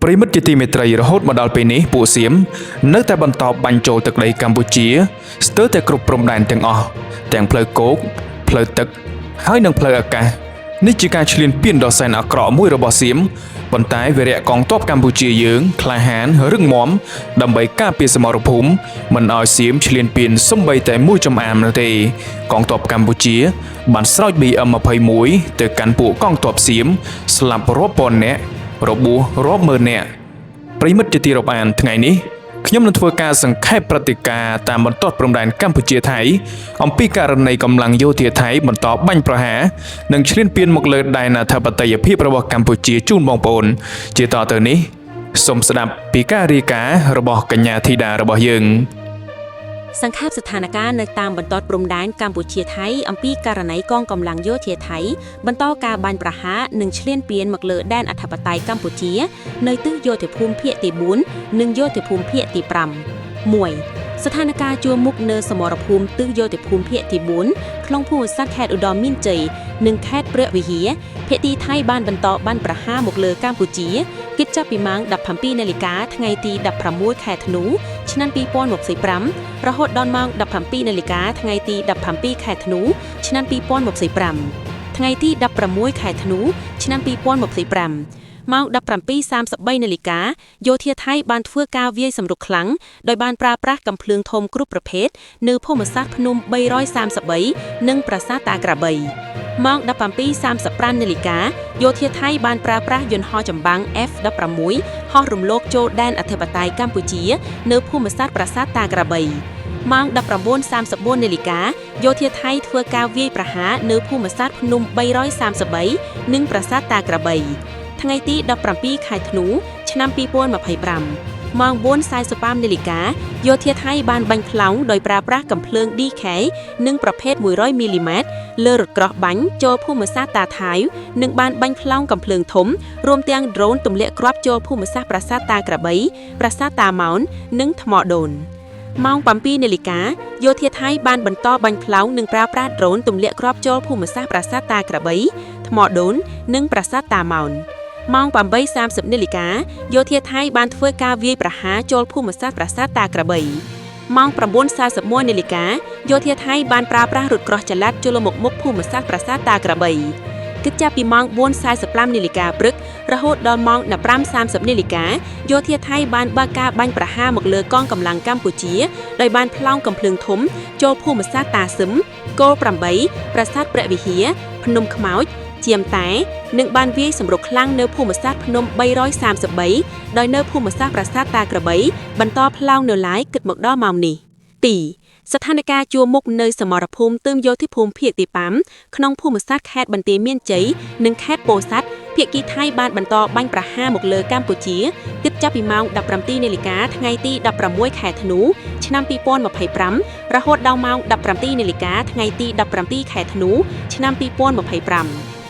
ប្រិមិត្តជាទីមេត្រីរហូតមកដល់ពេលនេះពួកសៀមនៅតែបន្តបាញ់ចូលទឹកដីកម្ពុជាស្ទើរតែគ្រប់ព្រំដែនទាំងអស់ទាំងផ្លូវគោកផ្លូវទឹកហើយនិងផ្លូវអាកាសនេះជាការឈ្លានពានដ៏សែនអាក្រក់មួយរបស់សៀមប៉ុន្តែវីរៈកងទ័ពកម្ពុជាយើងក្លាហានរឹងមាំដើម្បីការពារសមរភូមិមិនឲ្យសៀមឈ្លានពានសូម្បីតែមួយចំអាមនោះទេកងទ័ពកម្ពុជាបានស្រោច BM21 ទៅកាន់ពួកកងទ័ពសៀមស្លាប់រាប់ពាន់នាក់របួសរាប់ម៉ឺននាក់ប្រិមិត្តជាទីរាប់អានថ្ងៃនេះខ្ញុំនឹងធ្វើការសង្ខេបព្រឹត្តិការណ៍តាមបន្ទាត់ព្រំដែនកម្ពុជាថៃអំពីករណីកម្លាំងយោធាថៃបន្តបាញ់ប្រហារនិងឈ្លានពានមកលើដែនអធិបតេយ្យភាពរបស់កម្ពុជាជូនបងប្អូនជាតទៅនេះសូមស្ដាប់ពីការរាយការណ៍របស់កញ្ញាធីតារបស់យើងសង្ខេបស្ថានភាពនៅតាមបន្ទាត់ព្រំដែនកម្ពុជាថៃអំពីករណីកងកម្លាំងយោធាថៃបន្តការបាញ់ប្រហារនិងឈ្លានពានមកលើដែនអធិបតេយ្យកម្ពុជានៅទិសយោធាភូមិភាគទី4និងយោធាភូមិភាគទី5 1. ស្ថានភាពជួរមុខនៅសមរភូមិទិសយោធាភូមិភាគទី4ក្នុងភូមិសាស្ត្រខេត្តឧត្តរមានជ័យនិងខេត្តព្រះវិហារភាគីថៃបានបន្តបាញ់ប្រហារមកលើកម្ពុជាគិតចាប់ពីម៉ោង 17 នាฬิកាថ្ងៃទី 16 ខែធ្នូឆ្នាំ 2025 រហូតដល់ម៉ោង 17 នាฬิកាថ្ងៃទី 17 ខែធ្នូឆ្នាំ 2025 ថ្ងៃទី 16 ខែធ្នូឆ្នាំ 2025ម៉ោង 17:33 នាฬิកាយោធាថៃបានធ្វើការវាយសម្រុកខ្លាំងដោយបានប្រើប្រាស់កាំភ្លើងធំគ្រប់ប្រភេទនៅភូមិសាស្ត្រភ្នំ333និងប្រាសាទតាក្របីម៉ោង 17:35 នាฬิកាយោធាថៃបានប្រើប្រាស់យន្តហោះចម្បាំង F-16 ហោះរំលកចូលដែនអធិបតេយ្យកម្ពុជានៅភូមិសាស្ត្រប្រាសាទតាក្របីម៉ោង 19:34 នាฬิកាយោធាថៃធ្វើការវាយប្រហារនៅភូមិសាស្ត្រភ្នំ333និងប្រាសាទតាក្របីថ្ងៃទី 17 ខែធ្នូឆ្នាំ 2025 ម៉ោង 4:45 នាฬิកាយោធាថៃបានបាញ់ផ្លោងដោយប្រើប្រាស់កាំភ្លើង DK និងប្រភេទ 100 មីលីម៉ែត្រលើរថក្រោះបាញ់ចូលភូមិសាស្ត្រតាថៅនិងបានបាញ់ផ្លោងកាំភ្លើងធំរួមទាំងដ្រូនទម្លាក់គ្រាប់ចូលភូមិសាស្ត្រប្រាសាទតាក្របីប្រាសាទតាម៉ោននិងថ្មដូនម៉ោង 7 នាฬิកាយោធាថៃបានបន្តបាញ់ផ្លោងនិងប្រើប្រាស់ដ្រូនទម្លាក់គ្រាប់ចូលភូមិសាស្ត្រប្រាសាទតាក្របីថ្មដូននិងប្រាសាទតាម៉ោនម៉ោង 8:30 នាฬิកាយោធាថៃបានធ្វើការវាយប្រហារចូលភូមិសាស្ត្រប្រាសាទតាក្របីម៉ោង 9:41 នាฬิកាយោធាថៃបានប្រើប្រាស់រថក្រោះចល័តចូលមុខភូមិសាស្ត្រប្រាសាទតាក្របីគិតចាប់ពីម៉ោង 4:45 នាฬิកាព្រឹករហូតដល់ម៉ោង 15:30 នាฬิកាយោធាថៃបានបើកការបាញ់ប្រហារមកលើកងកម្លាំងកម្ពុជាដោយបានផ្លោងកាំភ្លើងធំចូលភូមិសាស្ត្រតាសឹមគោល8ប្រាសាទព្រះវិហារភ្នំខ្មោចជាមតែនឹងបានវាយសម្រុកខ្លាំងនៅភូមិសាស្ត្រភ្នំ333ដោយនៅភូមិសាស្ត្រប្រាសាទតាក្របីបន្តផ្លោងនៅឡើយគិតមកដល់ម៉ោងនេះ 2. ស្ថានភាពជួរមុខនៅសមរភូមិទិមយោធាភូមិភាគទី5ក្នុងភូមិសាស្ត្រខេត្តបន្ទាយមានជ័យនិងខេត្តពោធិ៍សាត់ភាគីថៃបានបន្តបាញ់ប្រហារមកលើកម្ពុជាគិតចាប់ពីម៉ោង 17 នាฬิកាថ្ងៃទី 16 ខែធ្នូឆ្នាំ 2025 រហូតដល់ម៉ោង 17 នាฬิកាថ្ងៃទី 17 ខែធ្នូឆ្នាំ 2025